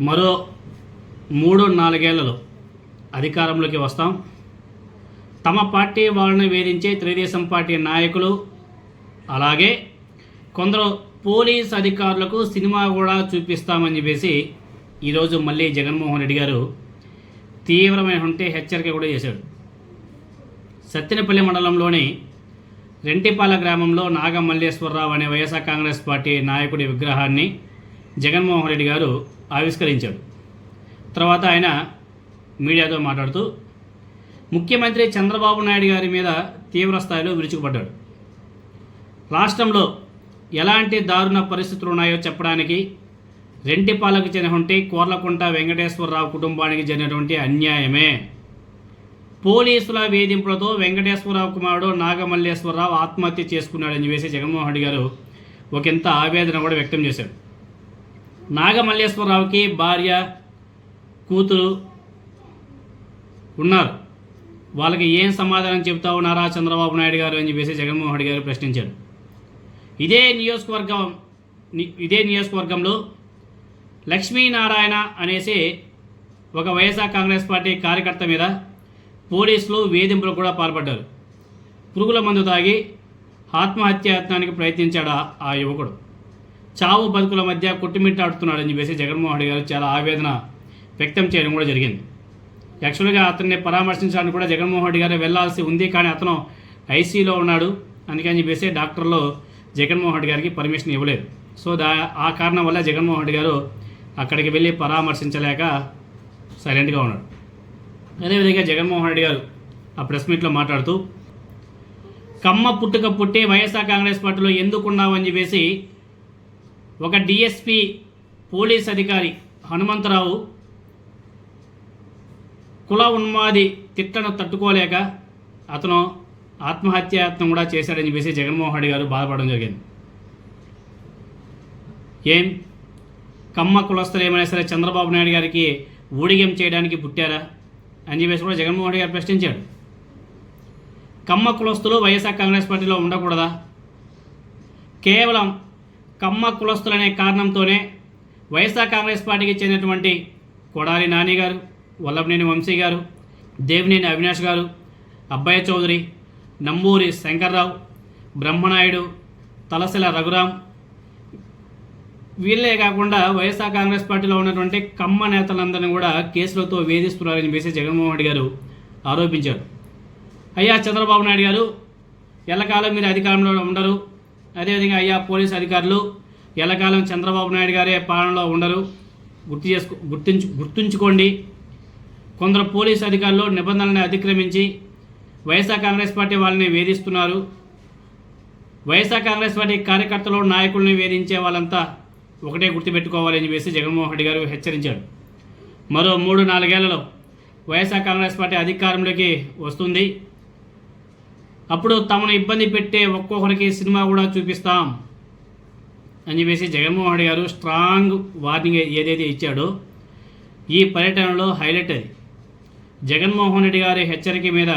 మరో 3-4 ఏళ్లలో అధికారంలోకి వస్తాం. తమ పార్టీ వాళ్ళని వేధించే తెలుగుదేశం పార్టీ నాయకులు అలాగే కొందరు పోలీస్ అధికారులకు సినిమా కూడా చూపిస్తామని చెప్పేసి ఈరోజు మళ్ళీ జగన్మోహన్ రెడ్డి గారు తీవ్రమైనటువంటి హెచ్చరిక కూడా చేశాడు. సత్తెనపల్లి మండలంలోని రెంటిపాల గ్రామంలో నాగమల్లేశ్వరరావు అనే వైఎస్ఆర్ కాంగ్రెస్ పార్టీ నాయకుడి విగ్రహాన్ని జగన్మోహన్ రెడ్డి గారు ఆవిష్కరించాడు. తర్వాత ఆయన మీడియాతో మాట్లాడుతూ ముఖ్యమంత్రి చంద్రబాబు నాయుడు గారి మీద తీవ్రస్థాయిలో విరుచుకుపడ్డాడు. రాష్ట్రంలో ఎలాంటి దారుణ పరిస్థితులు ఉన్నాయో చెప్పడానికి రెంటిపాలకు చెందినటువంటి కోర్లకుంట వెంకటేశ్వరరావు కుటుంబానికి జరిగినటువంటి అన్యాయమే. పోలీసుల వేధింపులతో వెంకటేశ్వరరావు కుమారుడు నాగమల్లేశ్వరరావు ఆత్మహత్య చేసుకున్నాడని చెప్పేసి జగన్మోహన్ రెడ్డి గారు ఒకంత ఆవేదన కూడా వ్యక్తం చేశాడు. నాగమల్లేశ్వరరావుకి భార్య కూతురు ఉన్నారు. వాళ్ళకి ఏం సమాధానం చెబుతా ఉన్నారా చంద్రబాబు నాయుడు గారు అని చెప్పేసి జగన్మోహన్ రెడ్డి గారు ప్రశ్నించాడు. ఇదే నియోజకవర్గంలో లక్ష్మీనారాయణ అనేసి ఒక వైఎస్ఆర్ కాంగ్రెస్ పార్టీ కార్యకర్త మీద పోలీసులు వేధింపులు కూడా పాల్పడ్డారు. పురుగుల మందు తాగి ఆత్మహత్యాయత్నానికి ప్రయత్నించాడు ఆ యువకుడు. చావు బతుకుల మధ్య కొట్టుమిట్టాడుతున్నాడని చెప్పేసి జగన్మోహన్ రెడ్డి గారు చాలా ఆవేదన వ్యక్తం చేయడం కూడా జరిగింది. యాక్చువల్గా అతన్ని పరామర్శించడానికి కూడా జగన్మోహన్ రెడ్డి గారు వెళ్లాల్సి ఉంది, కానీ అతను ఐసీలో ఉన్నాడు. అందుకని చెప్పేసి డాక్టర్లు జగన్మోహన్ రెడ్డి గారికి పర్మిషన్ ఇవ్వలేదు. సో ఆ కారణం వల్ల జగన్మోహన్ రెడ్డి గారు అక్కడికి వెళ్ళి పరామర్శించలేక సైలెంట్గా ఉన్నాడు. అదేవిధంగా జగన్మోహన్ రెడ్డి గారు ఆ ప్రెస్ మీట్లో మాట్లాడుతూ కమ్మ పుట్టుక పుట్టి వైఎస్ఆర్ కాంగ్రెస్ పార్టీలో ఎందుకున్నావని చెప్పేసి ఒక డిఎస్పీ పోలీస్ అధికారి హనుమంతరావు కుల ఉన్మాది తిట్టను తట్టుకోలేక అతను ఆత్మహత్యాయత్నం కూడా చేశాడని చెప్పేసి జగన్మోహన్ రెడ్డి గారు బాధపడడం జరిగింది. ఏం కమ్మ కులస్తులు ఏమైనా సరే చంద్రబాబు నాయుడు గారికి ఊడిగం చేయడానికి పుట్టారా అని చెప్పేసి కూడా జగన్మోహన్ రెడ్డి గారు ప్రశ్నించాడు. కమ్మ కులస్తులు వైఎస్ఆర్ కాంగ్రెస్ పార్టీలో ఉండకూడదా? కేవలం కమ్మ కులస్తులు అనే కారణంతోనే వైఎస్ఆర్ కాంగ్రెస్ పార్టీకి చెందినటువంటి కొడాలి నాని గారు, వల్లభనేని వంశీ గారు, దేవినేని అవినాష్ గారు, అబ్బయ్య చౌదరి, నంబూరి శంకర్రావు, బ్రహ్మనాయుడు, తలసిల రఘురాం, వీళ్ళే కాకుండా వైఎస్ఆర్ కాంగ్రెస్ పార్టీలో ఉన్నటువంటి కమ్మ నేతలందరినీ కూడా కేసులతో వేధిస్తున్నారని చెప్పేసి జగన్మోహన్ రెడ్డి గారు ఆరోపించారు. అయ్యా చంద్రబాబు నాయుడు గారు, ఎల్లకాలం మీరు అధికారంలో ఉండరు. అదేవిధంగా అయ్యా పోలీసు అధికారులు, ఎల్లకాలం చంద్రబాబు నాయుడు గారే పాలనలో ఉండరు. గుర్తుంచుకోండి. కొందరు పోలీసు అధికారులు నిబంధనలను అతిక్రమించి వైఎస్ఆర్ కాంగ్రెస్ పార్టీ వాళ్ళని వేధిస్తున్నారు. వైఎస్ఆర్ కాంగ్రెస్ పార్టీ కార్యకర్తలు, నాయకుల్ని వేధించే వాళ్ళంతా ఒకటే గుర్తుపెట్టుకోవాలని చెప్పేసి జగన్మోహన్ రెడ్డి గారు హెచ్చరించాడు. మరో 3-4 ఏళ్లలో వైఎస్ఆర్ కాంగ్రెస్ పార్టీ అధికారంలోకి వస్తుంది. అప్పుడు తమను ఇబ్బంది పెట్టే ఒక్కొక్కరికి సినిమా కూడా చూపిస్తాం అని చెప్పేసి జగన్మోహన్ రెడ్డి గారు స్ట్రాంగ్ వార్నింగ్ ఏదైతే ఇచ్చాడో ఈ పర్యటనలో హైలైట్ అది. జగన్మోహన్ రెడ్డి గారి హెచ్చరిక మీద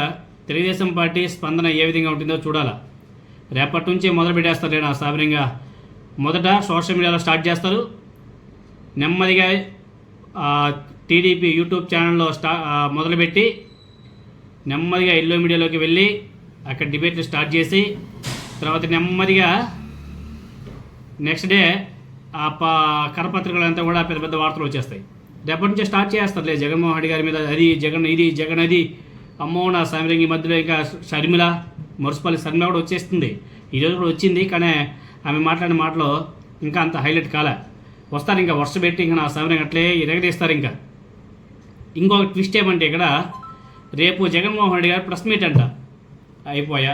తెలుగుదేశం పార్టీ స్పందన ఏ విధంగా ఉంటుందో చూడాలా. రేపటి నుంచి మొదలు పెట్టేస్తారు నా సాబరంగా. మొదట సోషల్ మీడియాలో స్టార్ట్ చేస్తారు, నెమ్మదిగా టీడీపీ యూట్యూబ్ ఛానల్లో మొదలుపెట్టి నెమ్మదిగా ఎల్లో మీడియాలోకి వెళ్ళి అక్కడ డిబేట్లు స్టార్ట్ చేసి తర్వాత నెమ్మదిగా నెక్స్ట్ డే ఆ కరపత్రికలంతా కూడా పెద్ద పెద్ద వార్తలు వచ్చేస్తాయి. రేపటి నుంచే స్టార్ట్ చేస్తారులే జగన్మోహన్ రెడ్డి గారి మీద అది జగన్ ఇది జగన్ అది. అమ్మో నా సామరంగి మధ్యలో ఇంకా షర్మిల, మురుసుపల్లి షర్మిల కూడా వచ్చేస్తుంది. ఈరోజు కూడా వచ్చింది, కానీ ఆమె మాట్లాడిన మాటలో ఇంకా అంత హైలైట్ కాలే. వస్తారు ఇంకా వర్ష పెట్టి ఇంకా నా సామరంగి అట్లే ఎరగదీస్తారు. ఇంకా ఇంకొక ట్విస్ట్ ఏమంటే ఇక్కడ రేపు జగన్మోహన్ రెడ్డి గారు ప్రెస్ మీట్ అంట. అయిపోయా